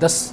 10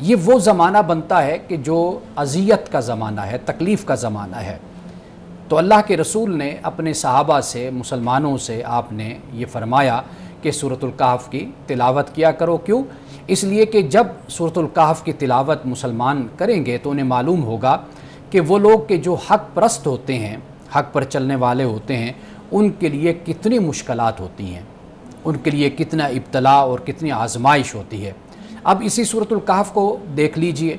یہ وہ زمانہ بنتا ہے کہ جو اذیت کا زمانہ ہے، تکلیف کا زمانہ ہے۔ تو اللہ کے رسول نے اپنے صحابہ سے، مسلمانوں سے آپ نے یہ فرمایا کہ سورۃ الکہف کی تلاوت کیا کرو۔ کیوں؟ اس لیے کہ جب سورۃ الکہف کی تلاوت مسلمان کریں گے تو انہیں معلوم ہوگا کہ وہ لوگ کہ جو حق پرست ہوتے ہیں، حق پر چلنے والے ہوتے ہیں، ان کے لیے کتنی مشکلات ہوتی ہیں، ان کے لیے کتنا ابتلا اور کتنی آزمائش ہوتی ہے۔ اب اسی سورۃ الکہف کو دیکھ لیجئے،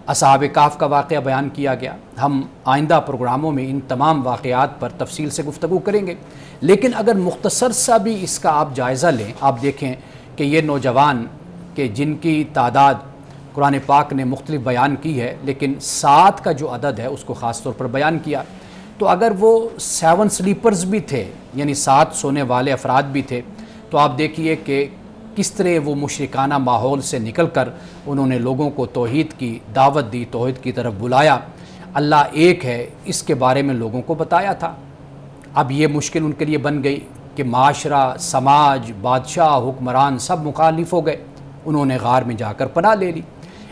اصحاب کہف کا واقعہ بیان کیا گیا۔ ہم آئندہ پروگراموں میں ان تمام واقعات پر تفصیل سے گفتگو کریں گے، لیکن اگر مختصر سا بھی اس کا آپ جائزہ لیں، آپ دیکھیں کہ یہ نوجوان کہ جن کی تعداد قرآن پاک نے مختلف بیان کی ہے، لیکن 7 کا جو عدد ہے اس کو خاص طور پر بیان کیا، تو اگر وہ 7 سلیپرز بھی تھے، یعنی 7 سونے والے افراد بھی تھے، تو آپ دیکھیے کہ کس طرح وہ مشرکانہ ماحول سے نکل کر انہوں نے لوگوں کو توحید کی دعوت دی، توحید کی طرف بلایا، اللہ ایک ہے اس کے بارے میں لوگوں کو بتایا تھا۔ اب یہ مشکل ان کے لیے بن گئی کہ معاشرہ، سماج، بادشاہ، حکمران سب مخالف ہو گئے، انہوں نے غار میں جا کر پناہ لے لی۔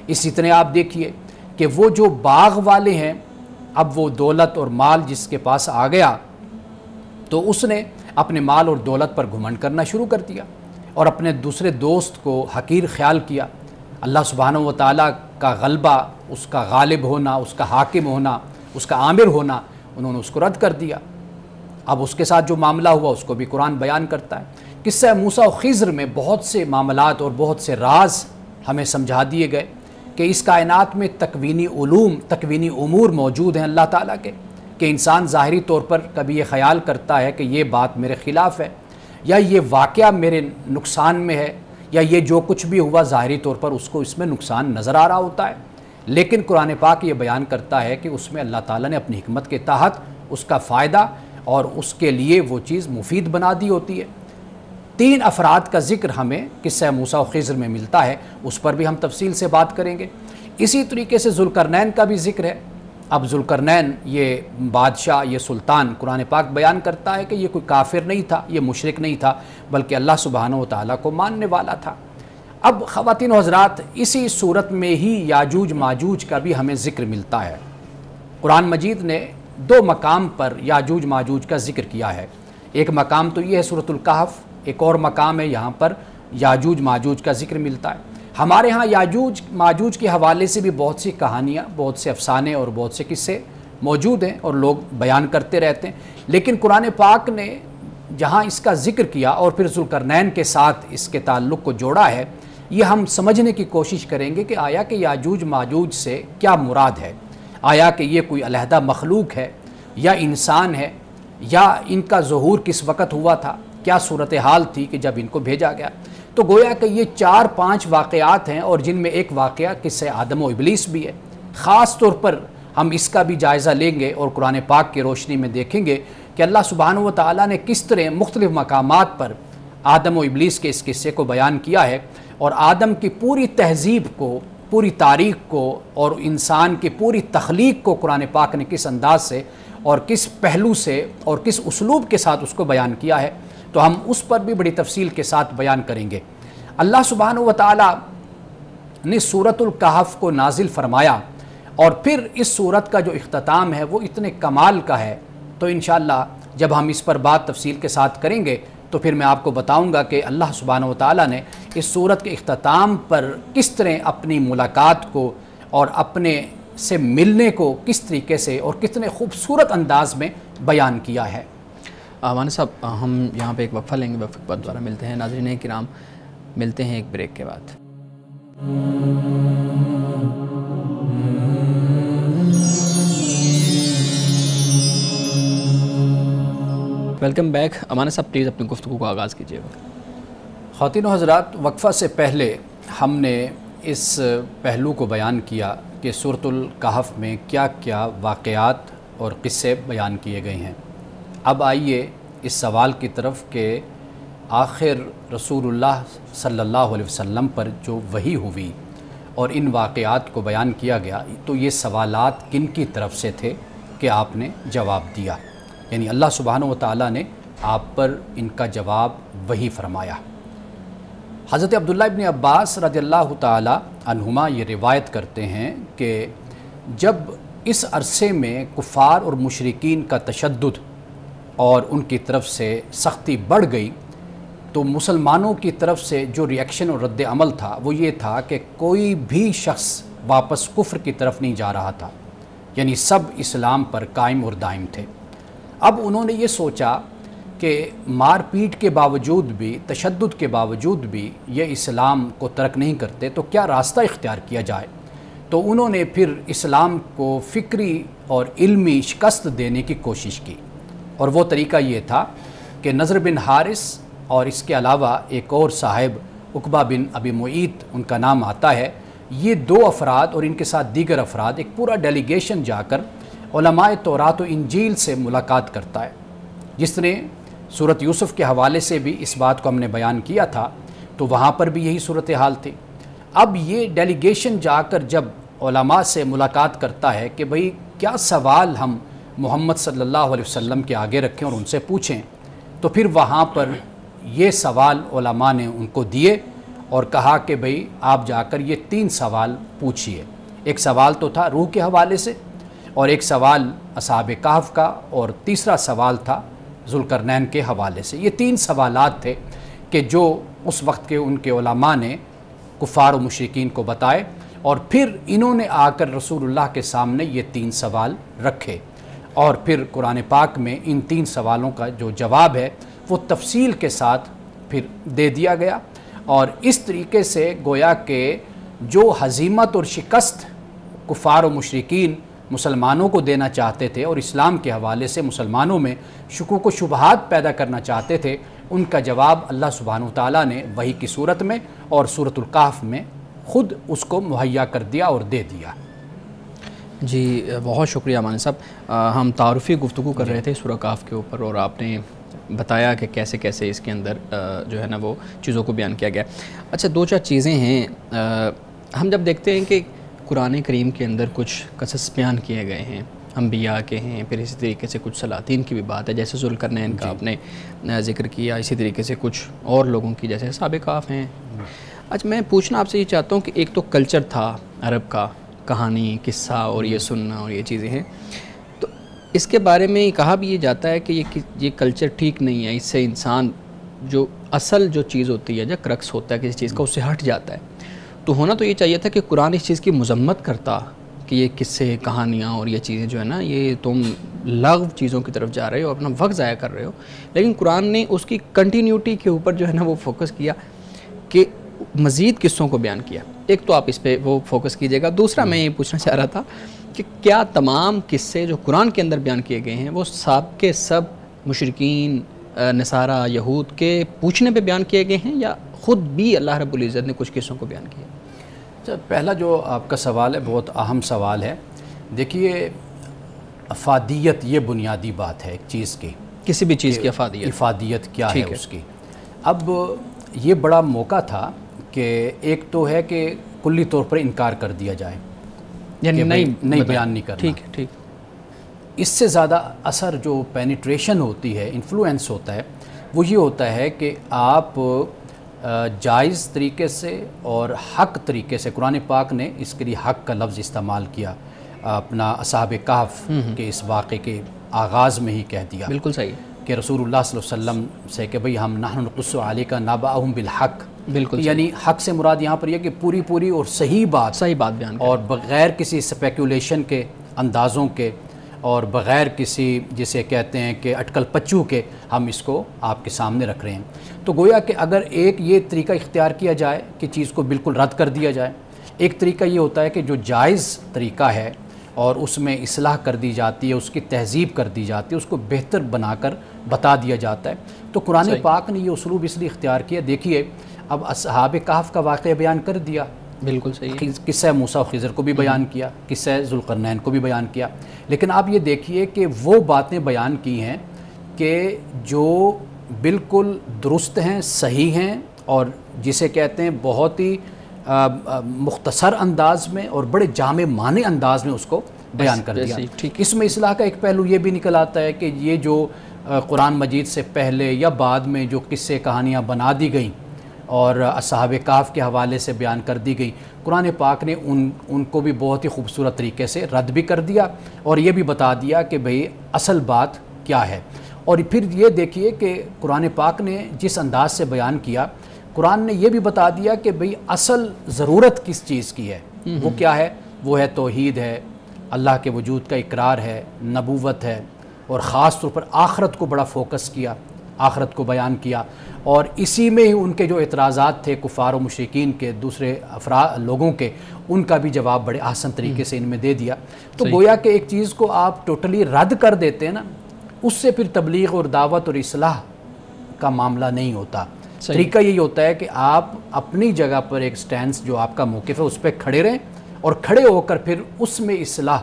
اسی طرح آپ دیکھیے کہ وہ جو باغ والے ہیں، اب وہ دولت اور مال جس کے پاس آ گیا تو اس نے اپنے مال اور دولت پر گھمنڈ کرنا شروع کر دیا اور اپنے دوسرے دوست کو حقیر خیال کیا۔ اللہ سبحانہ و تعالیٰ کا غلبہ، اس کا غالب ہونا، اس کا حاکم ہونا، اس کا عامر ہونا، انہوں نے اس کو رد کر دیا۔ اب اس کے ساتھ جو معاملہ ہوا اس کو بھی قرآن بیان کرتا ہے۔ قصہ موسیٰ و خضر میں بہت سے معاملات اور بہت سے راز ہمیں سمجھا دیے گئے کہ اس کائنات میں تکوینی علوم، تکوینی امور موجود ہیں اللہ تعالیٰ کے، کہ انسان ظاہری طور پر کبھی یہ خیال کرتا ہے کہ یہ بات میرے خلاف ہے، یا یہ واقعہ میرے نقصان میں ہے، یا یہ جو کچھ بھی ہوا ظاہری طور پر اس کو اس میں نقصان نظر آ رہا ہوتا ہے، لیکن قرآن پاک یہ بیان کرتا ہے کہ اس میں اللہ تعالیٰ نے اپنی حکمت کے تحت اس کا فائدہ اور اس کے لیے وہ چیز مفید بنا دی ہوتی ہے۔ 3 افراد کا ذکر ہمیں قصہ موسیٰ و خضر میں ملتا ہے، اس پر بھی ہم تفصیل سے بات کریں گے۔ اسی طریقے سے ذوالقرنین کا بھی ذکر ہے۔ اب ذوالقرنین یہ بادشاہ، یہ سلطان، قرآن پاک بیان کرتا ہے کہ یہ کوئی کافر نہیں تھا، یہ مشرک نہیں تھا، بلکہ اللہ سبحانہ و تعالیٰ کو ماننے والا تھا۔ اب خواتین و حضرات، اسی صورت میں ہی یاجوج ماجوج کا بھی ہمیں ذکر ملتا ہے۔ قرآن مجید نے 2 مقام پر یاجوج ماجوج کا ذکر کیا ہے۔ ایک مقام تو یہ ہے سورۃ الکہف، ایک اور مقام ہے یہاں پر یاجوج ماجوج کا ذکر ملتا ہے۔ ہمارے ہاں یاجوج ماجوج کے حوالے سے بھی بہت سی کہانیاں، بہت سے افسانے اور بہت سے قصے موجود ہیں اور لوگ بیان کرتے رہتے ہیں، لیکن قرآن پاک نے جہاں اس کا ذکر کیا اور پھر ذوالقرنین کے ساتھ اس کے تعلق کو جوڑا ہے، یہ ہم سمجھنے کی کوشش کریں گے کہ آیا کہ یاجوج ماجوج سے کیا مراد ہے، آیا کہ یہ کوئی علیحدہ مخلوق ہے یا انسان ہے، یا ان کا ظہور کس وقت ہوا تھا، کیا صورتحال تھی کہ جب ان کو بھیجا گیا۔ تو گویا کہ یہ 4-5 واقعات ہیں اور جن میں ایک واقعہ قصہ آدم و ابلیس بھی ہے۔ خاص طور پر ہم اس کا بھی جائزہ لیں گے اور قرآن پاک کی روشنی میں دیکھیں گے کہ اللہ سبحانہ و تعالیٰ نے کس طرح مختلف مقامات پر آدم و ابلیس کے اس قصے کو بیان کیا ہے، اور آدم کی پوری تہذیب کو، پوری تاریخ کو اور انسان کی پوری تخلیق کو قرآن پاک نے کس انداز سے اور کس پہلو سے اور کس اسلوب کے ساتھ اس کو بیان کیا ہے، تو ہم اس پر بھی بڑی تفصیل کے ساتھ بیان کریں گے۔ اللہ سبحانہ و تعالیٰ نے سورۃ الکہف کو نازل فرمایا، اور پھر اس سورت کا جو اختتام ہے وہ اتنے کمال کا ہے، تو انشاءاللہ جب ہم اس پر بات تفصیل کے ساتھ کریں گے تو پھر میں آپ کو بتاؤں گا کہ اللہ سبحانہ و تعالیٰ نے اس سورت کے اختتام پر کس طرح اپنی ملاقات کو اور اپنے سے ملنے کو کس طریقے سے اور کتنے خوبصورت انداز میں بیان کیا ہے۔ مانا صاحب، ہم یہاں پہ ایک وقفہ لیں گے، وقفے کے بعد دوبارہ ملتے ہیں۔ ناظرین کرام، ملتے ہیں ایک بریک کے بعد۔ Welcome back. امانہ صاحب پلیز اپنی گفتگو کو آغاز کیجیے گا۔ خواتین و حضرات، وقفہ سے پہلے ہم نے اس پہلو کو بیان کیا کہ سورۃ الکہف میں کیا کیا واقعات اور قصے بیان کیے گئے ہیں۔ اب آئیے اس سوال کی طرف کہ آخر رسول اللہ صلی اللہ علیہ وسلم پر جو وحی ہوئی اور ان واقعات کو بیان کیا گیا، تو یہ سوالات کن کی طرف سے تھے کہ آپ نے جواب دیا، یعنی اللہ سبحانہ و تعالیٰ نے آپ پر ان کا جواب وحی فرمایا۔ حضرت عبداللہ ابن عباس رضی اللہ تعالی عنہما یہ روایت کرتے ہیں کہ جب اس عرصے میں کفار اور مشرکین کا تشدد اور ان کی طرف سے سختی بڑھ گئی تو مسلمانوں کی طرف سے جو ریئیکشن اور رد عمل تھا وہ یہ تھا کہ کوئی بھی شخص واپس کفر کی طرف نہیں جا رہا تھا، یعنی سب اسلام پر قائم اور دائم تھے۔ اب انہوں نے یہ سوچا کہ مار پیٹ کے باوجود بھی، تشدد کے باوجود بھی یہ اسلام کو ترک نہیں کرتے، تو کیا راستہ اختیار کیا جائے؟ تو انہوں نے پھر اسلام کو فکری اور علمی شکست دینے کی کوشش کی، اور وہ طریقہ یہ تھا کہ نضر بن حارث اور اس کے علاوہ ایک اور صاحب عقبہ بن ابی معیط ان کا نام آتا ہے، یہ دو افراد اور ان کے ساتھ دیگر افراد ایک پورا ڈیلیگیشن جا کر علماء تورات و انجیل سے ملاقات کرتا ہے۔ جس نے سورۃ یوسف کے حوالے سے بھی اس بات کو ہم نے بیان کیا تھا، تو وہاں پر بھی یہی صورتحال تھی۔ اب یہ ڈیلیگیشن جا کر جب علماء سے ملاقات کرتا ہے کہ بھئی کیا سوال ہم محمد صلی اللہ علیہ وسلم کے آگے رکھیں اور ان سے پوچھیں، تو پھر وہاں پر یہ سوال علماء نے ان کو دیے اور کہا کہ بھئی آپ جا کر یہ 3 سوال پوچھئے۔ ایک سوال تو تھا روح کے حوالے سے، اور ایک سوال اصحاب کہف کا، اور تیسرا سوال تھا ذوالقرنین کے حوالے سے۔ یہ 3 سوالات تھے کہ جو اس وقت کے ان کے علماء نے کفار و مشرکین کو بتائے، اور پھر انہوں نے آ کر رسول اللہ کے سامنے یہ 3 سوال رکھے، اور پھر قرآن پاک میں ان 3 سوالوں کا جو جواب ہے وہ تفصیل کے ساتھ پھر دے دیا گیا۔ اور اس طریقے سے گویا کہ جو ہزیمت اور شکست کفار و مشرکین مسلمانوں کو دینا چاہتے تھے اور اسلام کے حوالے سے مسلمانوں میں شکوک و شبہات پیدا کرنا چاہتے تھے، ان کا جواب اللہ سبحانہ وتعالیٰ نے وحی کی صورت میں اور سورۃ الکہف میں خود اس کو مہیا کر دیا اور دے دیا۔ جی بہت شکریہ مانی صاحب، ہم تعارفی گفتگو کر رہے تھے سورہ کہف کے اوپر، اور آپ نے بتایا کہ کیسے کیسے اس کے اندر جو ہے نا وہ چیزوں کو بیان کیا گیا۔ اچھا 2-4 چیزیں ہیں، ہم جب دیکھتے ہیں کہ قرآن کریم کے اندر کچھ قصص بیان کیے گئے ہیں، انبیاء کے ہیں، پھر اسی طریقے سے کچھ سلاطین کی بھی بات ہے، جیسے ذوالقرنین کا آپ نے ذکر کیا، اسی طریقے سے کچھ اور لوگوں کی جیسے اصحاب کہف ہیں۔ اچھا میں پوچھنا آپ سے یہ چاہتا ہوں کہ ایک تو کلچر تھا عرب کا، کہانی، قصہ اور یہ سننا اور یہ چیزیں ہیں، تو اس کے بارے میں کہا بھی یہ جاتا ہے کہ یہ کلچر ٹھیک نہیں ہے، اس سے انسان جو اصل جو چیز ہوتی ہے، جو کرکس ہوتا ہے کسی چیز کا، اس سے ہٹ جاتا ہے۔ تو ہونا تو یہ چاہیے تھا کہ قرآن اس چیز کی مذمت کرتا کہ یہ قصے، کہانیاں اور یہ چیزیں جو ہے نا، یہ تم لغو چیزوں کی طرف جا رہے ہو، اپنا وقت ضائع کر رہے ہو، لیکن قرآن نے اس کی کنٹینیوٹی کے اوپر جو ہے نا وہ فوکس کیا کہ مزید قصوں کو بیان کیا۔ ایک تو آپ اس پہ وہ فوکس کیجئے گا، دوسرا میں یہ پوچھنا چاہ رہا تھا کہ کیا تمام قصے جو قرآن کے اندر بیان کیے گئے ہیں وہ سب کے سب مشرکین، نصارہ، یہود کے پوچھنے پہ بیان کیے گئے ہیں، یا خود بھی اللہ رب العزت نے کچھ قصوں کو بیان کیا؟ پہلا جو آپ کا سوال ہے بہت اہم سوال ہے۔ دیکھیے افادیت یہ بنیادی بات ہے ایک چیز کی، کسی بھی چیز کی افادیت کیا ہے اس کی۔ اب یہ بڑا موقع تھا کہ ایک تو ہے کہ کلی طور پر انکار کر دیا جائے، یعنی نہیں بیان نہیں کرنا۔ ٹھیک۔ اس سے زیادہ اثر جو پینیٹریشن ہوتی ہے، انفلوئنس ہوتا ہے، وہ یہ ہوتا ہے کہ آپ جائز طریقے سے اور حق طریقے سے، قرآن پاک نے اس کے لیے حق کا لفظ استعمال کیا، اپنا اصحاب کہف کے اس واقعے کے آغاز میں ہی کہہ دیا، بالکل صحیح، کہ رسول اللہ صلی اللہ علیہ وسلم سے کہ بھئی ہم نحن نقص علیک نبأہم بالحق، بالکل، یعنی حق سے مراد یہاں پر یہ کہ پوری اور صحیح بات بیان اور بغیر کسی سپیکولیشن کے، اندازوں کے، اور بغیر کسی جسے کہتے ہیں کہ اٹکل پچو کے ہم اس کو آپ کے سامنے رکھ رہے ہیں۔ تو گویا کہ اگر ایک یہ طریقہ اختیار کیا جائے کہ چیز کو بالکل رد کر دیا جائے، ایک طریقہ یہ ہوتا ہے کہ جو جائز طریقہ ہے اور اس میں اصلاح کر دی جاتی ہے، اس کی تہذیب کر دی جاتی ہے، اس کو بہتر بنا کر بتا دیا جاتا ہے۔ تو قرآن پاک نے یہ اسلوب اس لیے اختیار کیا۔ دیکھیے اب اصحاب کہف کا واقعہ بیان کر دیا، بالکل صحیح، قصہ موسیٰ و خضر کو بھی بیان کیا، قصہ ذوالقرنین کو بھی بیان کیا، لیکن آپ یہ دیکھیے کہ وہ باتیں بیان کی ہیں کہ جو بالکل درست ہیں، صحیح ہیں، اور جسے کہتے ہیں بہت ہی مختصر انداز میں اور بڑے جامع معنی انداز میں اس کو بیان کر دیا۔ اس میں اصلاح کا ایک پہلو یہ بھی نکل آتا ہے کہ یہ جو قرآن مجید سے پہلے یا بعد میں جو قصے کہانیاں بنا دی گئیں اور اصحاب کہف کے حوالے سے بیان کر دی گئی۔ قرآن پاک نے ان کو بھی بہت ہی خوبصورت طریقے سے رد بھی کر دیا اور یہ بھی بتا دیا کہ بھئی اصل بات کیا ہے۔ اور پھر یہ دیکھیے کہ قرآن پاک نے جس انداز سے بیان کیا، قرآن نے یہ بھی بتا دیا کہ بھئی اصل ضرورت کس چیز کی ہے، وہ کیا ہے؟ وہ ہے توحید ہے، اللہ کے وجود کا اقرار ہے، نبوت ہے، اور خاص طور پر آخرت کو بڑا فوکس کیا، آخرت کو بیان کیا۔ اور اسی میں ہی ان کے جو اعتراضات تھے کفار و مشرکین کے، دوسرے لوگوں کے، ان کا بھی جواب بڑے آسان طریقے سے ان میں دے دیا۔ تو گویا کہ ایک چیز کو آپ ٹوٹلی رد کر دیتے ہیں نا، اس سے پھر تبلیغ اور دعوت اور اصلاح کا معاملہ نہیں ہوتا۔ طریقہ یہی ہوتا ہے کہ آپ اپنی جگہ پر ایک سٹینس جو آپ کا موقف ہے اس پہ کھڑے رہیں، اور کھڑے ہو کر پھر اس میں اصلاح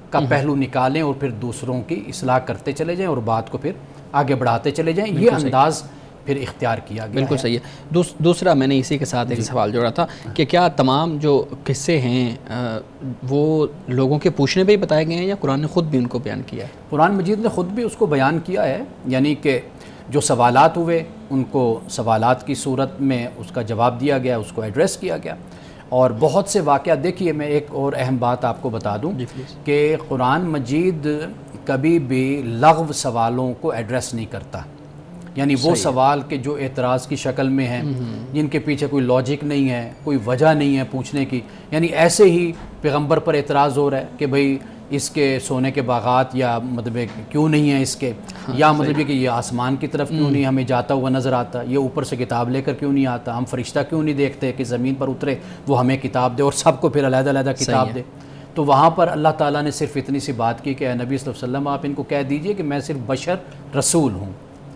کا پہلو نکالیں اور پھر دوسروں کی اصلاح کرتے چلے جائیں اور بات کو پھر آگے بڑھاتے چلے جائیں۔ یہ انداز پھر اختیار کیا گیا۔ بالکل صحیح ہے۔ دوسرا میں نے اسی کے ساتھ ایک سوال جوڑا تھا کہ کیا تمام جو قصے ہیں وہ لوگوں کے پوچھنے پہ ہی بتائے گئے ہیں یا قرآن نے خود بھی ان کو بیان کیا ہے؟ قرآن مجید نے خود بھی اس کو بیان کیا ہے، یعنی کہ جو سوالات ہوئے ان کو سوالات کی صورت میں اس کا جواب دیا گیا، اس کو ایڈریس کیا گیا۔ اور بہت سے واقعات دیکھیے، میں ایک اور اہم بات آپ کو بتا دوں کہ قرآن مجید کبھی بھی لغو سوالوں کو ایڈریس نہیں کرتا، یعنی وہ سوال کے جو اعتراض کی شکل میں ہیں، جن کے پیچھے کوئی لاجک نہیں ہے، کوئی وجہ نہیں ہے پوچھنے کی، یعنی ایسے ہی پیغمبر پر اعتراض ہو رہا ہے کہ بھئی اس کے سونے کے باغات یا مطلب کیوں نہیں ہیں اس کے، یا مطلب کہ یہ آسمان کی طرف کیوں نہیں ہمیں جاتا ہوا نظر آتا، یہ اوپر سے کتاب لے کر کیوں نہیں آتا، ہم فرشتہ کیوں نہیں دیکھتے کہ زمین پر اترے وہ ہمیں کتاب دے اور سب کو پھر علیحدہ علیحدہ کتاب دے۔ تو وہاں پر اللہ تعالیٰ نے صرف اتنی سی بات کی کہ اے نبی صلی اللہ علیہ وسلم آپ ان کو کہہ دیجئے کہ میں صرف بشر رسول ہوں،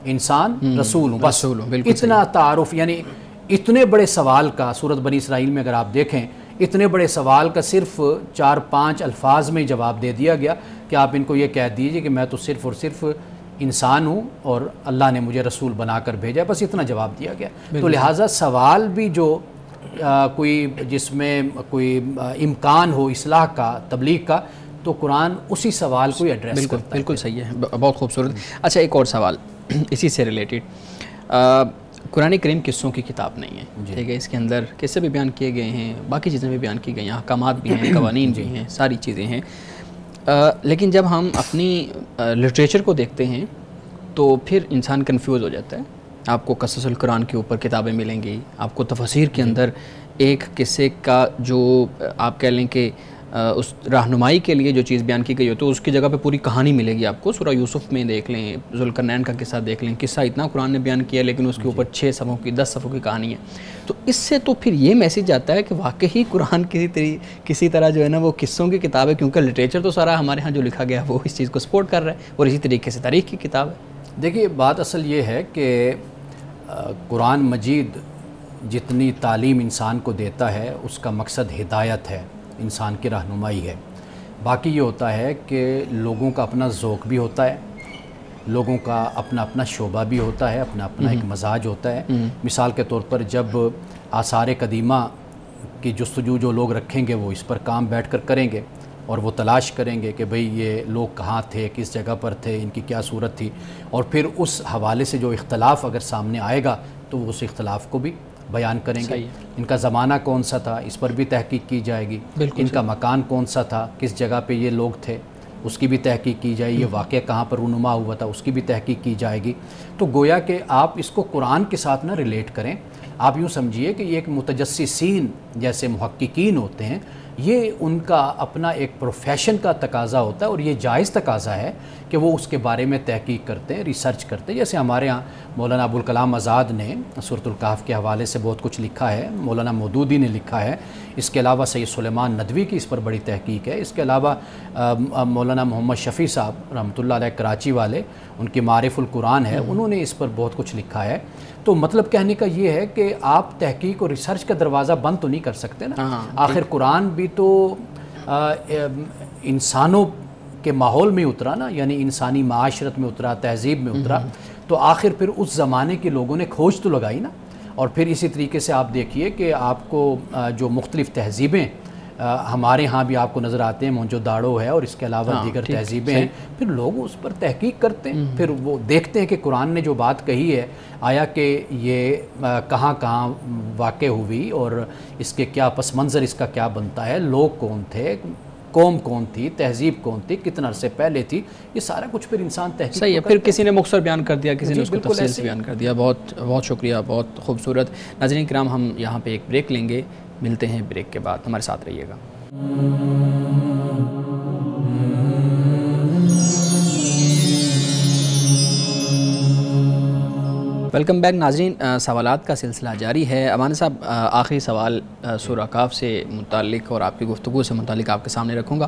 انسان رسول ہوں، بس اتنا تعارف۔ یعنی اتنے بڑے سوال کا سورۃ بنی اسرائیل میں اگر آپ دیکھیں، اتنے بڑے سوال کا صرف 4-5 الفاظ میں جواب دے دیا گیا کہ آپ ان کو یہ کہہ دیجئے کہ میں تو صرف اور صرف انسان ہوں اور اللہ نے مجھے رسول بنا کر بھیجا، بس اتنا جواب دیا گیا۔ تو لہٰذا سوال بھی جو کوئی جس میں کوئی امکان ہو اصلاح کا، تبلیغ کا، تو قرآن اسی سوال کو ایڈریس کرتا ہے۔ بالکل صحیح ہے، بہت خوبصورت۔ اچھا ایک اور سوال اسی سے ریلیٹڈ، قرآن کریم قصوں کی کتاب نہیں ہے، ٹھیک ہے، اس کے اندر قصے بھی بیان کیے گئے ہیں، باقی چیزیں بھی بیان کی گئی ہیں، احکامات بھی ہیں، قوانین بھی ہیں، ساری چیزیں ہیں، لیکن جب ہم اپنی لٹریچر کو دیکھتے ہیں تو پھر انسان کنفیوز ہو جاتا ہے۔ آپ کو قصص القرآن کے اوپر کتابیں ملیں گی، آپ کو تفاسیر کے اندر ایک قصے کا جو آپ کہہ لیں کہ اس رہنمائی کے لیے جو چیز بیان کی گئی ہو تو اس کی جگہ پہ پوری کہانی ملے گی آپ کو۔ سورہ یوسف میں دیکھ لیں، ذوالقرنین کا قصہ دیکھ لیں، قصہ اتنا قرآن نے بیان کیا لیکن اس کے اوپر 6 صفحوں کی 10 صفحوں کی کہانی ہے۔ تو اس سے تو پھر یہ میسیج آتا ہے کہ واقعی قرآن کسی طرح جو ہے نا وہ قصوں کی کتاب ہے، کیونکہ لٹریچر تو سارا ہمارے ہاں جو لکھا گیا وہ اس چیز کو سپورٹ کر رہا ہے، اور اسی طریقے سے تاریخ کی کتاب ہے۔ دیکھیے بات اصل یہ ہے کہ قرآن مجید جتنی تعلیم انسان کو دیتا ہے اس کا مقصد ہدایت ہے، انسان کی رہنمائی ہے۔ باقی یہ ہوتا ہے کہ لوگوں کا اپنا ذوق بھی ہوتا ہے، لوگوں کا اپنا اپنا شعبہ بھی ہوتا ہے، اپنا اپنا ایک مزاج ہوتا ہے۔ مثال کے طور پر جب آثار قدیمہ کی جستجو جو لوگ رکھیں گے وہ اس پر کام بیٹھ کر کریں گے اور وہ تلاش کریں گے کہ بھئی یہ لوگ کہاں تھے، کس جگہ پر تھے، ان کی کیا صورت تھی، اور پھر اس حوالے سے جو اختلاف اگر سامنے آئے گا تو وہ اس اختلاف کو بھی بیان کریں گے۔ ان کا زمانہ کون سا تھا اس پر بھی تحقیق کی جائے گی، ان کا مکان کون سا تھا، کس جگہ پہ یہ لوگ تھے اس کی بھی تحقیق کی جائے گی، یہ واقعہ کہاں پر رونما ہوا تھا اس کی بھی تحقیق کی جائے گی۔ تو گویا کہ آپ اس کو قرآن کے ساتھ نہ ریلیٹ کریں، آپ یوں سمجھیے کہ یہ ایک متجسسین جیسے محققین ہوتے ہیں، یہ ان کا اپنا ایک پروفیشن کا تقاضا ہوتا ہے اور یہ جائز تقاضا ہے کہ وہ اس کے بارے میں تحقیق کرتے ہیں، ریسرچ کرتے ہیں۔ جیسے ہمارے ہاں مولانا ابوالکلام آزاد نے سورۃ الکہف کے حوالے سے بہت کچھ لکھا ہے، مولانا مودودی نے لکھا ہے، اس کے علاوہ سید سلیمان ندوی کی اس پر بڑی تحقیق ہے، اس کے علاوہ مولانا محمد شفیع صاحب رحمۃ اللہ علیہ کراچی والے، ان کی معارف القرآن ہے، انہوں نے اس پر بہت کچھ لکھا ہے۔ تو مطلب کہنے کا یہ ہے کہ آپ تحقیق اور ریسرچ کا دروازہ بند تو نہیں کر سکتے نا، آخر قرآن بھی تو انسانوں کے ماحول میں اترا نا، یعنی انسانی معاشرت میں اترا، تہذیب میں اترا، تو آخر پھر اس زمانے کے لوگوں نے کھوج تو لگائی نا۔ اور پھر اسی طریقے سے آپ دیکھیے کہ آپ کو جو مختلف تہذیبیں ہمارے ہاں بھی آپ کو نظر آتے ہیں موہنجو داڑو ہے اور اس کے علاوہ دیگر تہذیبیں ہیں، پھر لوگ اس پر تحقیق کرتے ہیں، پھر وہ دیکھتے ہیں کہ قرآن نے جو بات کہی ہے آیا کہ یہ کہاں کہاں واقع ہوئی اور اس کے کیا پس منظر اس کا کیا بنتا ہے، لوگ کون تھے، قوم کون تھی، تہذیب کون تھی، کتنا عرصے پہلے تھی، یہ سارا کچھ پھر انسان تحقیق صحیح ہے۔ پھر کسی نے مختصر بیان کر دیا، کسی نے اس کو تفصیل سے بیان کر دیا۔ بہت بہت شکریہ، بہت خوبصورت۔ ناظرین کرام، ہم یہاں پہ ایک بریک لیں گے، ملتے ہیں بریک کے بعد، ہمارے ساتھ رہیے گا۔ ویلکم بیک ناظرین، سوالات کا سلسلہ جاری ہے۔ امان صاحب، آخری سوال سورہ کہف سے متعلق اور آپ کی گفتگو سے متعلق آپ کے سامنے رکھوں گا۔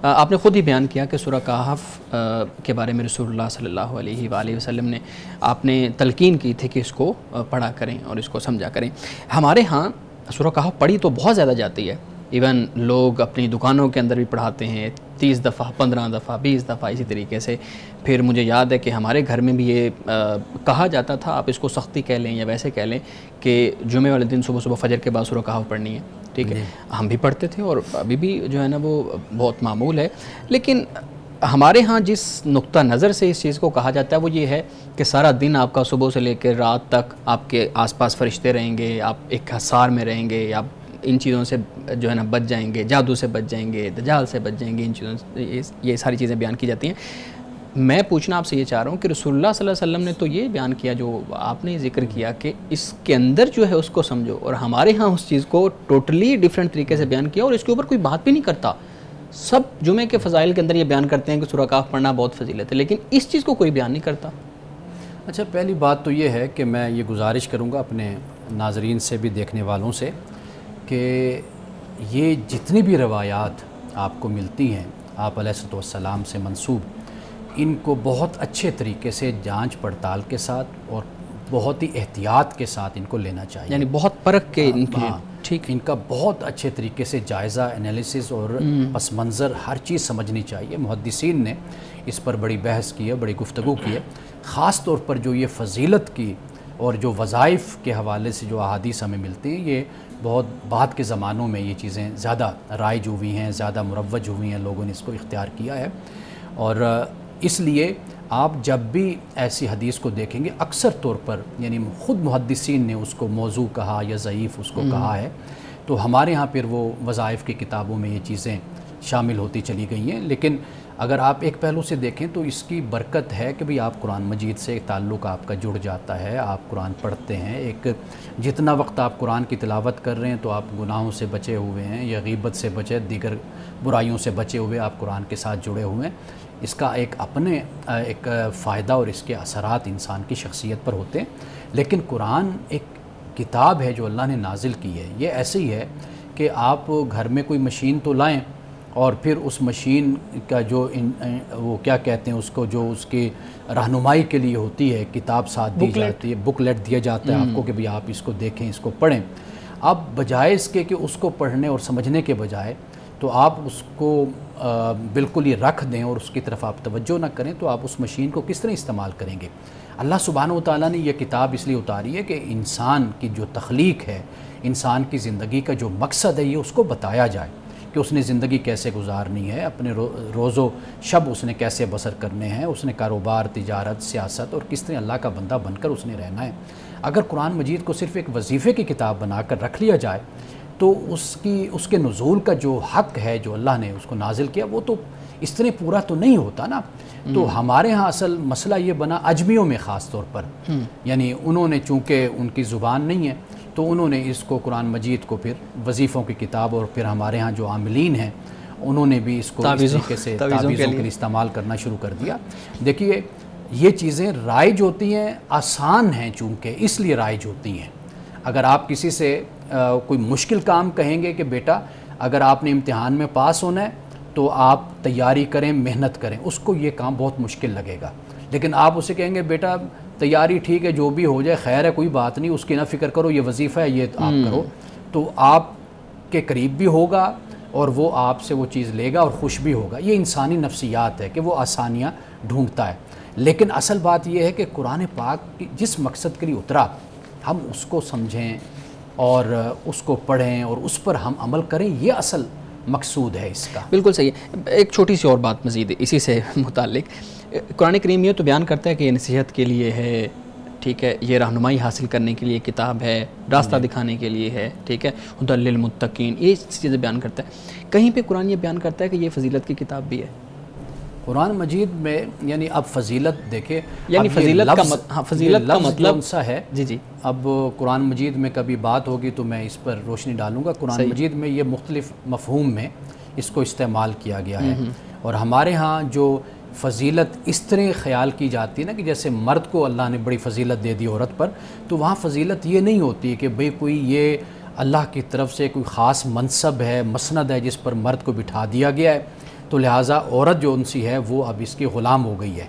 آپ نے خود ہی بیان کیا کہ سورہ کہف کے بارے میں رسول اللہ صلی اللہ علیہ وآلہ وسلم نے آپ نے تلقین کی تھی کہ اس کو پڑھا کریں اور اس کو سمجھا کریں۔ ہمارے ہاں سورہ کہف پڑھی تو بہت زیادہ جاتی ہے، ایون لوگ اپنی دکانوں کے اندر بھی پڑھاتے ہیں 30 دفعہ، 15 دفعہ، 20 دفعہ، اسی طریقے سے۔ پھر مجھے یاد ہے کہ ہمارے گھر میں بھی یہ کہا جاتا تھا، آپ اس کو سختی کہہ لیں یا ویسے کہہ لیں، کہ جمعے والے دن صبح صبح فجر کے بعد سورہ کہف پڑھنی ہے، ٹھیک ہے۔ ہم بھی پڑھتے تھے اور ابھی بھی جو ہے نا وہ بہت معمول ہے، لیکن ہمارے ہاں جس نقطہ نظر سے اس چیز کو کہا جاتا ہے وہ یہ ہے کہ سارا دن آپ کا صبح سے لے کے رات تک آپ کے آس پاس فرشتے رہیں گے، آپ ایک حصار میں رہیں گے، آپ ان چیزوں سے جو ہے نا بچ جائیں گے، جادو سے بچ جائیں گے، دجال سے بچ جائیں گے، ان چیزوں سے یہ ساری چیزیں بیان کی جاتی ہیں۔ میں پوچھنا آپ سے یہ چاہ رہا ہوں کہ رسول اللہ صلی اللہ علیہ وسلم نے تو یہ بیان کیا جو آپ نے ذکر کیا کہ اس کے اندر جو ہے اس کو سمجھو، اور ہمارے ہاں اس چیز کو ٹوٹلی ڈیفرنٹ طریقے سے بیان کیا اور اس کے اوپر کوئی بات بھی نہیں کرتا۔ سب جمعے کے فضائل کے اندر یہ بیان کرتے ہیں کہ سورہ کہف پڑھنا بہت فضیلت ہے، لیکن اس چیز کو کوئی بیان نہیں کرتا۔ اچھا، پہلی بات تو یہ ہے کہ میں یہ گزارش کروں گا اپنے ناظرین سے بھی، دیکھنے والوں سے، کہ یہ جتنی بھی روایات آپ کو ملتی ہیں آپ علیہ السلام سے منسوب، ان کو بہت اچھے طریقے سے جانچ پڑتال کے ساتھ اور بہت ہی احتیاط کے ساتھ ان کو لینا چاہیے، یعنی بہت پرکھ کے ٹھیک ان کا بہت اچھے طریقے سے جائزہ، انالیسس اور پس منظر ہر چیز سمجھنی چاہیے۔ محدثین نے اس پر بڑی بحث کی ہے، بڑی گفتگو کی ہے، خاص طور پر جو یہ فضیلت کی اور جو وظائف کے حوالے سے جو احادیث ہمیں ملتی ہیں، یہ بہت بعد کے زمانوں میں یہ چیزیں زیادہ رائج ہوئی ہیں، زیادہ مروج ہوئی ہیں، لوگوں نے اس کو اختیار کیا ہے۔ اور اس لیے آپ جب بھی ایسی حدیث کو دیکھیں گے، اکثر طور پر یعنی خود محدثین نے اس کو موضوع کہا یا ضعیف اس کو کہا ہے، تو ہمارے ہاں پھر وہ وظائف کی کتابوں میں یہ چیزیں شامل ہوتی چلی گئی ہیں۔ لیکن اگر آپ ایک پہلو سے دیکھیں تو اس کی برکت ہے کہ بھئی آپ قرآن مجید سے تعلق آپ کا جڑ جاتا ہے، آپ قرآن پڑھتے ہیں، ایک جتنا وقت آپ قرآن کی تلاوت کر رہے ہیں تو آپ گناہوں سے بچے ہوئے ہیں یا غیبت سے بچے، دیگر برائیوں سے بچے ہوئے آپ قرآن کے ساتھ جڑے ہوئے ہیں۔ اس کا ایک اپنے ایک فائدہ اور اس کے اثرات انسان کی شخصیت پر ہوتے ہیں۔ لیکن قرآن ایک کتاب ہے جو اللہ نے نازل کی ہے، یہ ایسے ہی ہے کہ آپ گھر میں کوئی مشین تو لائیں اور پھر اس مشین کا جو وہ کیا کہتے ہیں اس کو، جو اس کی رہنمائی کے لیے ہوتی ہے کتاب ساتھ دی جاتی ہے، بک لیٹ دیا جاتا ہے آپ کو کہ بھئی آپ اس کو دیکھیں، اس کو پڑھیں۔ اب بجائے اس کے کہ اس کو پڑھنے اور سمجھنے کے بجائے تو آپ اس کو بالکل یہ رکھ دیں اور اس کی طرف آپ توجہ نہ کریں، تو آپ اس مشین کو کس طرح استعمال کریں گے؟ اللہ سبحانہ و تعالیٰ نے یہ کتاب اس لیے اتاری ہے کہ انسان کی جو تخلیق ہے، انسان کی زندگی کا جو مقصد ہے، یہ اس کو بتایا جائے کہ اس نے زندگی کیسے گزارنی ہے، اپنے روز و شب اس نے کیسے بسر کرنے ہیں، اس نے کاروبار، تجارت، سیاست اور کس طرح اللہ کا بندہ بن کر اس نے رہنا ہے۔ اگر قرآن مجید کو صرف ایک وظیفے کی کتاب بنا کر رکھ لیا جائے تو اس کے نزول کا جو حق ہے، جو اللہ نے اس کو نازل کیا، وہ تو اس طرح پورا تو نہیں ہوتا نا۔ تو ہمارے ہاں اصل مسئلہ یہ بنا اجمیوں میں خاص طور پر، یعنی انہوں نے چونکہ ان کی زبان نہیں ہے تو انہوں نے اس کو قرآن مجید کو پھر وظیفوں کی کتاب، اور پھر ہمارے ہاں جو عاملین ہیں انہوں نے بھی اس کو اس طریقے سے تعویذوں کے لیے استعمال کرنا شروع کر دیا۔ دیکھیے یہ چیزیں رائج ہوتی ہیں، آسان ہیں چونکہ اس لیے رائج ہوتی ہیں۔ اگر آپ کسی سے کوئی مشکل کام کہیں گے کہ بیٹا اگر آپ نے امتحان میں پاس ہونا ہے تو آپ تیاری کریں، محنت کریں، اس کو یہ کام بہت مشکل لگے گا۔ لیکن آپ اسے کہیں گے بیٹا تیاری ٹھیک ہے، جو بھی ہو جائے خیر ہے، کوئی بات نہیں، اس کی نہ فکر کرو، یہ وظیفہ ہے، یہ آپ کرو، تو آپ کے قریب بھی ہوگا اور وہ آپ سے وہ چیز لے گا اور خوش بھی ہوگا۔ یہ انسانی نفسیات ہے کہ وہ آسانیاں ڈھونڈتا ہے۔ لیکن اصل بات یہ ہے کہ قرآن پاک جس مقصد کے لیے اترا، ہم اس کو سمجھیں اور اس کو پڑھیں اور اس پر ہم عمل کریں، یہ اصل مقصود ہے اس کا. بالکل صحیح ہے. ایک چھوٹی سی اور بات مزید ہے اسی سے متعلق. قرآن کریم یہ تو بیان کرتا ہے کہ یہ نصیحت کے لیے ہے, ٹھیک ہے, یہ رہنمائی حاصل کرنے کے لیے کتاب ہے, راستہ دکھانے کے لیے ہے, ٹھیک ہے, ہدی للمتقین, یہ چیزیں بیان کرتا ہے. کہیں پہ قرآن یہ بیان کرتا ہے کہ یہ فضیلت کی کتاب بھی ہے. قرآن مجید میں یعنی اب فضیلت دیکھیں, یعنی فضیلت کا مطلب سا ہے. جی اب قرآن مجید میں کبھی بات ہوگی تو میں اس پر روشنی ڈالوں گا. قرآن مجید میں یہ مختلف مفہوم میں اس کو استعمال کیا گیا ہے, اور ہمارے ہاں جو فضیلت اس طرح خیال کی جاتی ہے نا کہ جیسے مرد کو اللہ نے بڑی فضیلت دے دی عورت پر, تو وہاں فضیلت یہ نہیں ہوتی کہ بھئی کوئی یہ اللہ کی طرف سے کوئی خاص منصب ہے, مسند ہے جس پر مرد کو بٹھا دیا گیا ہے, تو لہٰذا عورت جو ان سی ہے وہ اب اس کی غلام ہو گئی ہے.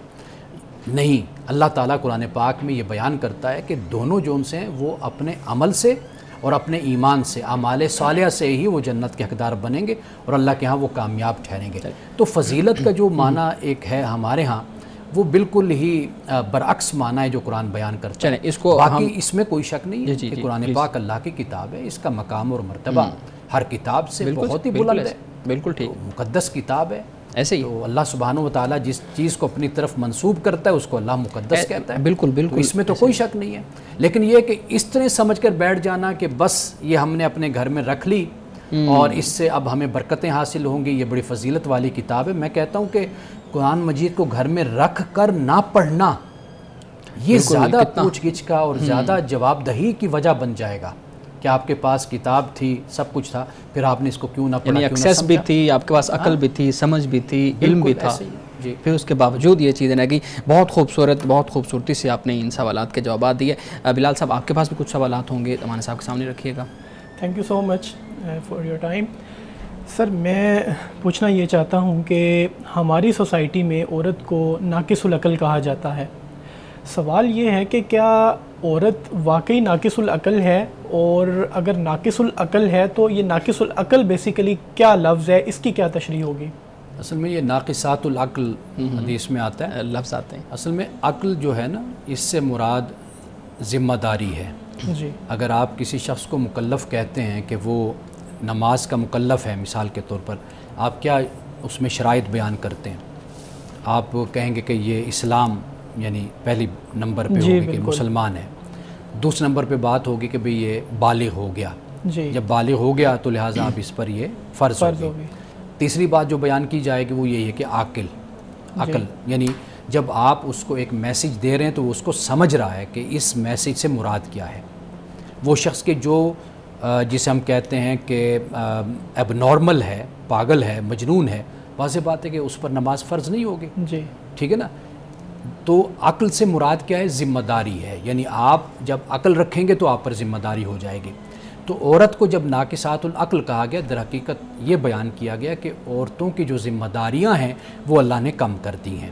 نہیں, اللہ تعالیٰ قرآن پاک میں یہ بیان کرتا ہے کہ دونوں جو ان سے ہیں وہ اپنے عمل سے اور اپنے ایمان سے, اعمال صالحہ سے ہی وہ جنت کے حقدار بنیں گے اور اللہ کے ہاں وہ کامیاب ٹھہریں گے. تو فضیلت کا جو معنی ایک ہے ہمارے ہاں وہ بالکل ہی برعکس معنی ہے جو قرآن بیان کرتا ہے. باقی اس میں کوئی شک نہیں ہے کہ قرآن پاک اللہ کی کتاب ہے, اس کا مقام اور مرتبہ ہر کتاب سے بہت ہی بلند ہے. بالکل ٹھیک, مقدس کتاب ہے. ایسے ہی تو اللہ سبحانہ و تعالیٰ جس چیز کو اپنی طرف منسوب کرتا ہے اس کو اللہ مقدس کہتا ہے. بالکل تو اس میں تو کوئی شک نہیں ہے. لیکن یہ کہ اس طرح سمجھ کر بیٹھ جانا کہ بس یہ ہم نے اپنے گھر میں رکھ لی اور اس سے اب ہمیں برکتیں حاصل ہوں گی, یہ بڑی فضیلت والی کتاب ہے. میں کہتا ہوں کہ قرآن مجید کو گھر میں رکھ کر نہ پڑھنا یہ زیادہ پوچھ گچھ کا اور زیادہ جواب دہی کی وجہ بن جائے گا کہ آپ کے پاس کتاب تھی, سب کچھ تھا, پھر آپ نے اس کو کیوں نہ پڑھا, یعنی ایکسیس بھی تھی, آپ کے پاس عقل بھی تھی, سمجھ بھی تھی, علم بھی تھا, پھر اس کے باوجود یہ چیزیں نہ کی. بہت خوبصورتی سے آپ نے ان سوالات کے جوابات دیے. بلال صاحب آپ کے پاس بھی کچھ سوالات ہوں گے, امانہ صاحب کے سامنے رکھیے گا. Thank you so much for your time. Sir میں پوچھنا یہ چاہتا ہوں کہ ہماری سوسائٹی میں عورت کو ناقص العقل کہا جاتا ہے. سوال یہ ہے کہ کیا عورت واقعی ناقص العقل ہے, اور اگر ناقص العقل ہے تو یہ ناقص العقل بیسیکلی کیا لفظ ہے, اس کی کیا تشریح ہوگی؟ اصل میں یہ ناقصات العقل حدیث میں آتا ہے, لفظ آتے ہیں. اصل میں عقل جو ہے نا اس سے مراد ذمہ داری ہے. جی, اگر آپ کسی شخص کو مکلف کہتے ہیں کہ وہ نماز کا مکلف ہے مثال کے طور پر, آپ کیا اس میں شرائط بیان کرتے ہیں؟ آپ کہیں گے کہ یہ اسلام یعنی پہلی نمبر پہ ہوگی کہ مسلمان ہے, دوسرے نمبر پہ بات ہوگی کہ بھئی یہ بالغ ہو گیا, جب بالغ ہو گیا تو لہٰذا آپ اس پر یہ فرض ہوگی. تیسری بات جو بیان کی جائے گی وہ یہی ہے کہ عقل یعنی جب آپ اس کو ایک میسیج دے رہے ہیں تو وہ اس کو سمجھ رہا ہے کہ اس میسیج سے مراد کیا ہے. وہ شخص کے جو جسے ہم کہتے ہیں کہ اب نارمل ہے, پاگل ہے, مجنون ہے, واضح بات ہے کہ اس پر نماز فرض نہیں ہوگی. جی, ٹھیک ہے نا. تو عقل سے مراد کیا ہے؟ ذمہ داری ہے. یعنی آپ جب عقل رکھیں گے تو آپ پر ذمہ داری ہو جائے گی. تو عورت کو جب ناقصات العقل کہا گیا, در حقیقت یہ بیان کیا گیا کہ عورتوں کی جو ذمہ داریاں ہیں وہ اللہ نے کم کر دی ہیں.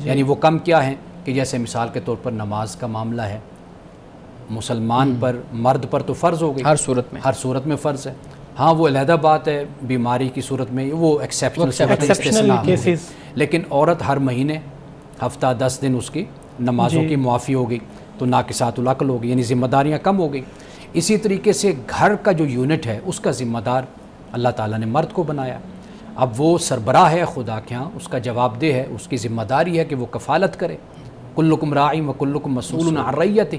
یعنی وہ کم کیا ہیں کہ جیسے مثال کے طور پر نماز کا معاملہ ہے, مسلمان پر, مرد پر تو فرض ہو گئی, ہر صورت میں فرض ہے. ہاں وہ علیحدہ بات ہے, بیماری کی صورت میں وہ ایکسیپشنل کیسز, لیکن عورت ہر مہینے ہفتہ 10 دن اس کی نمازوں کی معافی ہو گئی تو ناقصات العقل ہو گئی, یعنی ذمہ داریاں کم ہو گئی. اسی طریقے سے گھر کا جو یونٹ ہے اس کا ذمہ دار اللہ تعالیٰ نے مرد کو بنایا. اب وہ سربراہ ہے خدا کے ہاں, اس کا جواب دہ ہے, اس کی ذمہ داری ہے کہ وہ کفالت کرے. کلکم راع و کلکم مسئول عن رعیتہ.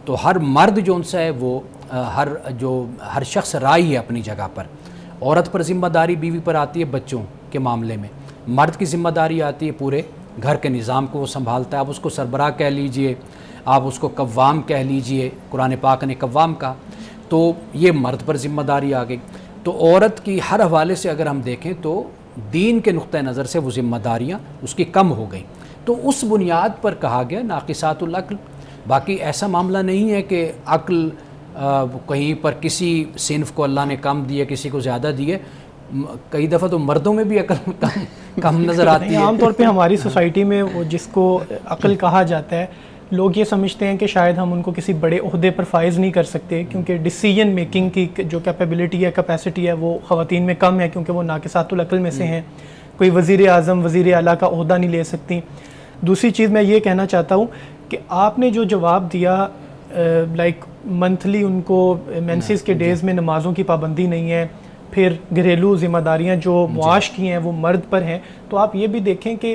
تو ہر مرد جو ان سے ہے وہ ہر شخص راعی ہے اپنی جگہ پر. عورت پر ذمہ داری بیوی پر آتی ہے بچوں کے معاملے میں, مرد کی ذمہ داری آتی ہے پورے گھر کے نظام کو وہ سنبھالتا ہے. آپ اس کو سربراہ کہہ لیجئے, آپ اس کو قوام کہہ لیجئے, قرآن پاک نے قوام کہا, تو یہ مرد پر ذمہ داری آ گئی. تو عورت کی ہر حوالے سے اگر ہم دیکھیں تو دین کے نقطہ نظر سے وہ ذمہ داریاں اس کی کم ہو گئیں. تو اس بنیاد پر کہا گیا ناقصات العقل. باقی ایسا معاملہ نہیں ہے کہ عقل کہیں پر کسی صنف کو اللہ نے کم دی ہے, کسی کو زیادہ دی ہے. کئی دفعہ تو مردوں میں بھی عقل کم نظر آتی ہے. عام طور پہ ہماری سوسائٹی میں وہ جس کو عقل کہا جاتا ہے, لوگ یہ سمجھتے ہیں کہ شاید ہم ان کو کسی بڑے عہدے پر فائز نہیں کر سکتے کیونکہ ڈیسیجن میکنگ کی جو کیپیبلٹی ہے, کیپیسٹی ہے, وہ خواتین میں کم ہے کیونکہ وہ ناقصات العقل میں سے ہیں. کوئی وزیر اعظم, وزیر اعلیٰ کا عہدہ نہیں لے سکتی. دوسری چیز میں یہ کہنا چاہتا ہوں کہ آپ نے جو جواب دیا لائک منتھلی ان کو مینسز کے ڈیز میں نمازوں کی پابندی نہیں ہے, پھر گھریلو ذمہ داریاں جو معاش کی ہیں وہ مرد پر ہیں، تو آپ یہ بھی دیکھیں کہ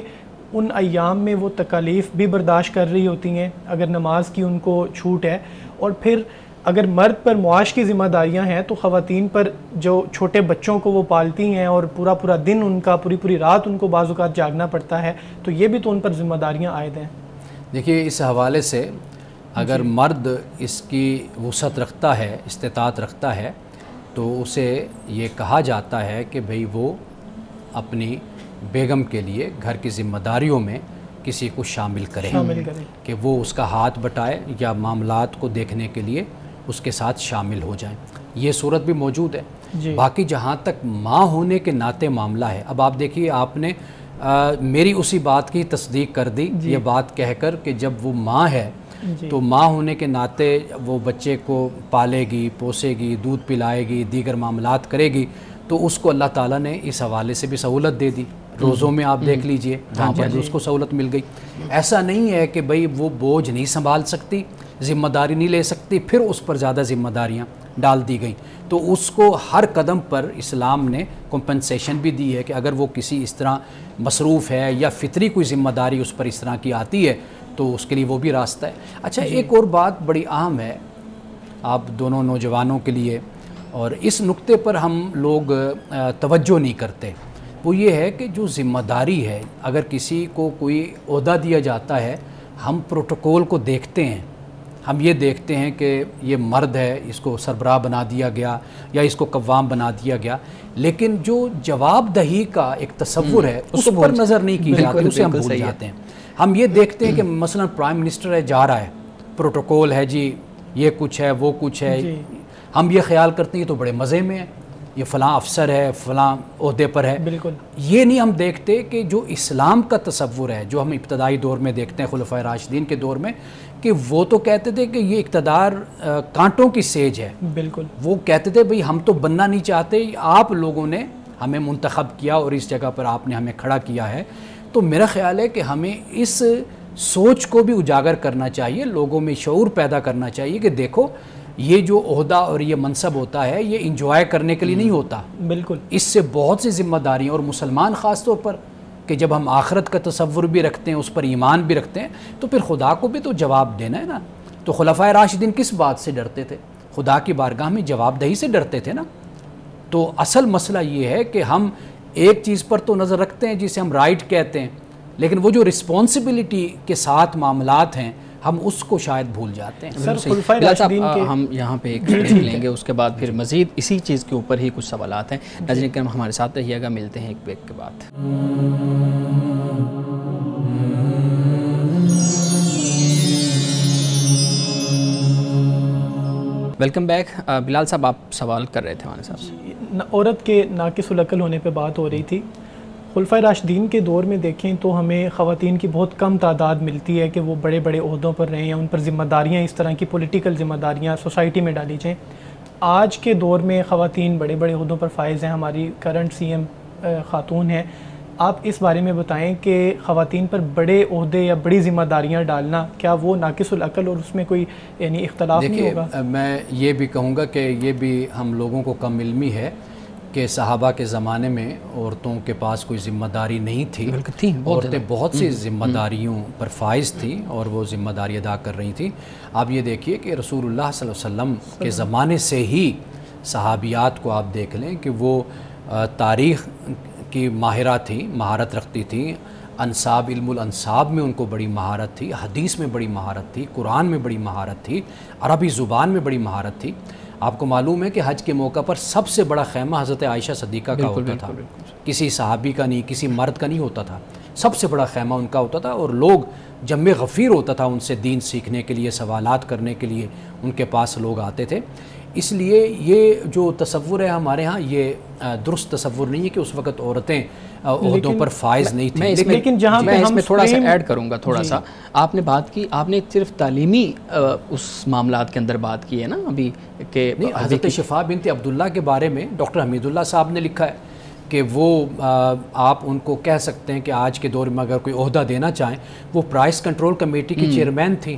ان ایام میں وہ تکالیف بھی برداشت کر رہی ہوتی ہیں اگر نماز کی ان کو چھوٹ ہے، اور پھر اگر مرد پر معاش کی ذمہ داریاں ہیں تو خواتین پر جو چھوٹے بچوں کو وہ پالتی ہیں اور پورا پورا دن ان کا، پوری رات ان کو بعض اوقات جاگنا پڑتا ہے، تو یہ بھی تو ان پر ذمہ داریاں عائد ہیں۔ دیکھیے اس حوالے سے اگر مرد اس کی وسعت رکھتا ہے، استطاعت رکھتا ہے، تو اسے یہ کہا جاتا ہے کہ بھئی وہ اپنی بیگم کے لیے گھر کی ذمہ داریوں میں کسی کو شامل کرے کہ وہ اس کا ہاتھ بٹائے یا معاملات کو دیکھنے کے لیے اس کے ساتھ شامل ہو جائیں۔ یہ صورت بھی موجود ہے۔ باقی جہاں تک ماں ہونے کے ناطے معاملہ ہے، اب آپ دیکھیے آپ نے میری اسی بات کی تصدیق کر دی یہ بات کہہ کر کہ جب وہ ماں ہے تو ماں ہونے کے ناطے وہ بچے کو پالے گی، پوسے گی، دودھ پلائے گی، دیگر معاملات کرے گی، تو اس کو اللہ تعالیٰ نے اس حوالے سے بھی سہولت دے دی۔ روزوں میں آپ دیکھ لیجئے وہاں پر اس کو سہولت مل گئی۔ ایسا نہیں ہے کہ بھئی وہ بوجھ نہیں سنبھال سکتی، ذمہ داری نہیں لے سکتی، پھر اس پر زیادہ ذمہ داریاں ڈال دی گئی، تو اس کو ہر قدم پر اسلام نے کمپنسیشن بھی دی ہے کہ اگر وہ کسی اس طرح مصروف ہے یا فطری کوئی ذمہ داری اس پر اس طرح کی آتی ہے تو اس کے لیے وہ بھی راستہ ہے۔ اچھا ایک اور بات بڑی اہم ہے آپ دونوں نوجوانوں کے لیے، اور اس نقطے پر ہم لوگ توجہ نہیں کرتے، وہ یہ ہے کہ جو ذمہ داری ہے، اگر کسی کو کوئی عہدہ دیا جاتا ہے ہم پروٹوکول کو دیکھتے ہیں، ہم یہ دیکھتے ہیں کہ یہ مرد ہے، اس کو سربراہ بنا دیا گیا یا اس کو قوام بنا دیا گیا، لیکن جو جواب دہی کا ایک تصور ہے اس پر نظر نہیں کی جاتی، اسے ہم بھول جاتے ہیں۔ ہم یہ دیکھتے ہیں کہ مثلا پرائم منسٹر ہے جا رہا ہے، پروٹوکول ہے جی، یہ کچھ ہے وہ کچھ ہے، ہم یہ خیال کرتے ہیں یہ تو بڑے مزے میں ہے، یہ فلاں افسر ہے، فلاں عہدے پر ہے، بالکل یہ نہیں ہم دیکھتے کہ جو اسلام کا تصور ہے، جو ہم ابتدائی دور میں دیکھتے ہیں خلفائے راشدین کے دور میں، کہ وہ تو کہتے تھے کہ یہ اقتدار کانٹوں کی سیج ہے، بالکل وہ کہتے تھے بھئی ہم تو بننا نہیں چاہتے، آپ لوگوں نے ہمیں منتخب کیا اور اس جگہ پر آپ نے ہمیں کھڑا کیا ہے۔ تو میرا خیال ہے کہ ہمیں اس سوچ کو بھی اجاگر کرنا چاہیے، لوگوں میں شعور پیدا کرنا چاہیے کہ دیکھو یہ جو عہدہ اور یہ منصب ہوتا ہے یہ انجوائے کرنے کے لیے نہیں ہوتا، بالکل اس سے بہت سی ذمہ داریاں، اور مسلمان خاص طور پر کہ جب ہم آخرت کا تصور بھی رکھتے ہیں، اس پر ایمان بھی رکھتے ہیں، تو پھر خدا کو بھی تو جواب دینا ہے نا۔ تو خلفائے راشدین کس بات سے ڈرتے تھے؟ خدا کی بارگاہ میں جواب دہی سے ڈرتے تھے نا۔ تو اصل مسئلہ یہ ہے کہ ہم ایک چیز پر تو نظر رکھتے ہیں جسے ہم رائٹ کہتے ہیں، لیکن وہ جو رسپانسبلٹی کے ساتھ معاملات ہیں ہم اس کو شاید بھول جاتے ہیں۔ ہم یہاں پہ ایک بریک لیں گے، اس کے بعد پھر مزید اسی چیز کے اوپر ہی کچھ سوالات ہیں۔ ناظرین کرام ہمارے ساتھ رہیے گا، ملتے ہیں ایک بریک کے بعد۔ Welcome back. بلال صاحب آپ سوال کر رہے تھے ہمارے صاحب۔ عورت کے ناقص العقل ہونے پہ بات ہو رہی تھی۔ خلفائے راشدین کے دور میں دیکھیں تو ہمیں خواتین کی بہت کم تعداد ملتی ہے کہ وہ بڑے بڑے عہدوں پر رہیں، ان پر ذمہ داریاں اس طرح کی پولیٹیکل ذمہ داریاں سوسائٹی میں ڈالی جائیں۔ آج کے دور میں خواتین بڑے بڑے عہدوں پر فائز ہیں، ہماری کرنٹ سی ایم خاتون ہیں۔ آپ اس بارے میں بتائیں کہ خواتین پر بڑے عہدے یا بڑی ذمہ داریاں ڈالنا کیا وہ ناقص العقل اور اس میں کوئی یعنی اختلاف نہیں ہوگا؟ میں یہ بھی کہوں گا کہ یہ بھی ہم لوگوں کو کم علمی ہے کہ صحابہ کے زمانے میں عورتوں کے پاس کوئی ذمہ داری نہیں تھی، عورتیں بہت سی ذمہ داریوں پر فائز تھیں اور وہ ذمہ داری ادا کر رہی تھیں۔ آپ یہ دیکھیے کہ رسول اللہ صلی اللہ علیہ وسلم کے زمانے سے ہی صحابیات کو آپ دیکھ لیں کہ وہ تاریخ کی ماہرہ تھیں، مہارت رکھتی تھیں، انصاب علم الانصاب میں ان کو بڑی مہارت تھی، حدیث میں بڑی مہارت تھی، قرآن میں بڑی مہارت تھی، عربی زبان میں بڑی مہارت تھی۔ آپ کو معلوم ہے کہ حج کے موقع پر سب سے بڑا خیمہ حضرت عائشہ صدیقہ کا ہوتا تھا، کسی صحابی کا نہیں، کسی مرد کا نہیں ہوتا تھا، سب سے بڑا خیمہ ان کا ہوتا تھا، اور لوگ جمع غفیر ہوتا تھا ان سے دین سیکھنے کے لیے، سوالات کرنے کے لیے ان کے پاس لوگ آتے تھے۔ اس لیے یہ جو تصور ہے ہمارے ہاں یہ درست تصور نہیں ہے کہ اس وقت عورتیں عہدوں پر فائز نہیں تھیں۔ لیکن جہاں میں اس میں تھوڑا سا ایڈ کروں گا، تھوڑا سا آپ نے بات کی، آپ نے صرف تعلیمی اس معاملات کے اندر بات کی ہے نا ابھی کہ حضرت شفا بنت عبداللہ کے بارے میں ڈاکٹر حمید اللہ صاحب نے لکھا ہے کہ وہ آپ ان کو کہہ سکتے ہیں کہ آج کے دور میں اگر کوئی عہدہ دینا چاہیں وہ پرائس کنٹرول کمیٹی کی چیئرمین تھیں۔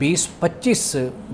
20-25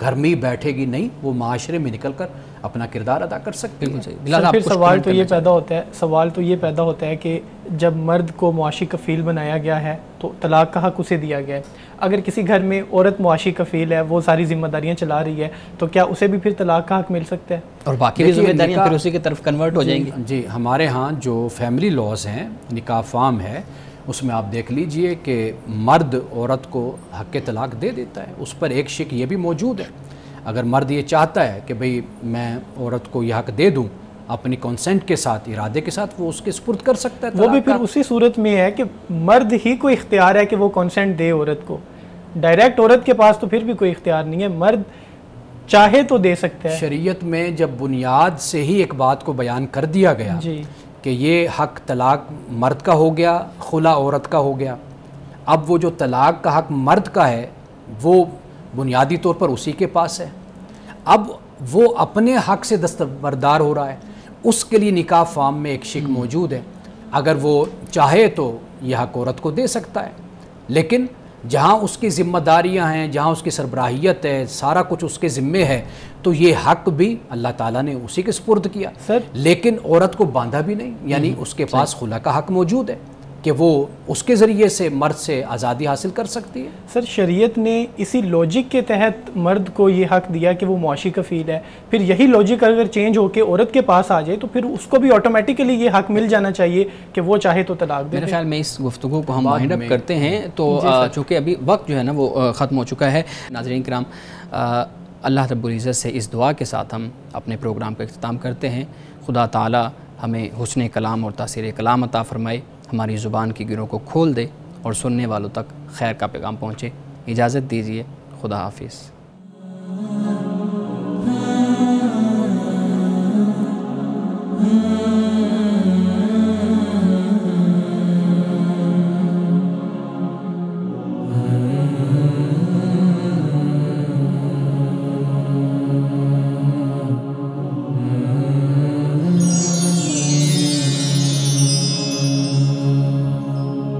گھر میں ہی بیٹھے گی نہیں، وہ معاشرے میں نکل کر اپنا کردار ادا کر سکتی ہے۔ سر پھر سوال تو یہ پیدا ہوتا ہے کہ جب مرد کو معاشی کفیل بنایا گیا ہے تو طلاق کا حق اسے دیا گیا ہے، اگر کسی گھر میں عورت معاشی کفیل ہے، وہ ساری ذمہ داریاں چلا رہی ہے، تو کیا اسے بھی پھر طلاق کا حق مل سکتا ہے اور باقی بھی ذمہ داریاں پھر اسی کی طرف کنورٹ ہو جائیں گی؟ جی، ہمارے ہاں جو فیملی لاز ہیں، نکاح فارم ہے، اس میں آپ دیکھ لیجئے کہ مرد عورت کو حق طلاق دے دیتا ہے۔ اس پر ایک شک یہ بھی موجود ہے، اگر مرد یہ چاہتا ہے کہ بھئی میں عورت کو یہ حق دے دوں اپنی کنسنٹ کے ساتھ، ارادے کے ساتھ، وہ اس کے سپرد کر سکتا ہے۔ وہ بھی پھر اسی صورت میں ہے کہ مرد ہی کو اختیار ہے کہ وہ کنسنٹ دے عورت کو، ڈائریکٹ عورت کے پاس تو پھر بھی کوئی اختیار نہیں ہے، مرد چاہے تو دے سکتا ہے۔ شریعت میں جب بنیاد سے ہی ایک بات کو بیان کر دیا گیا کہ یہ حق طلاق مرد کا ہو گیا، خلا عورت کا ہو گیا، اب وہ جو طلاق کا حق مرد کا ہے وہ بنیادی طور پر اسی کے پاس ہے، اب وہ اپنے حق سے دستبردار ہو رہا ہے، اس کے لیے نکاح فارم میں ایک شک موجود ہے، اگر وہ چاہے تو یہ حق عورت کو دے سکتا ہے، لیکن جہاں اس کی ذمہ داریاں ہیں، جہاں اس کی سربراہیت ہے، سارا کچھ اس کے ذمے ہے، تو یہ حق بھی اللہ تعالیٰ نے اسی کے سپرد کیا، لیکن عورت کو باندھا بھی نہیں، یعنی اس کے پاس خلا کا حق موجود ہے کہ وہ اس کے ذریعے سے مرد سے آزادی حاصل کر سکتی ہے۔ سر شریعت نے اسی لوجک کے تحت مرد کو یہ حق دیا کہ وہ معاشی کفیل ہے، پھر یہی لوجک اگر چینج ہو کے عورت کے پاس آ جائے تو پھر اس کو بھی آٹومیٹیکلی یہ حق مل جانا چاہیے کہ وہ چاہے تو طلاق دے۔ میرے خیال میں اس گفتگو کو ہم وائنڈ اپ کرتے ہیں، تو چونکہ ابھی وقت جو ہے نا وہ ختم ہو چکا ہے۔ ناظرین کرام، اللہ رب العزت سے اس دعا کے ساتھ ہم اپنے پروگرام کا اختتام کرتے ہیں، خدا تعالی ہمیں حسن کلام اور تاثیر کلام عطا فرمائے، ہماری زبان کی گروں کو کھول دے اور سننے والوں تک خیر کا پیغام پہنچے۔ اجازت دیجیے، خدا حافظ۔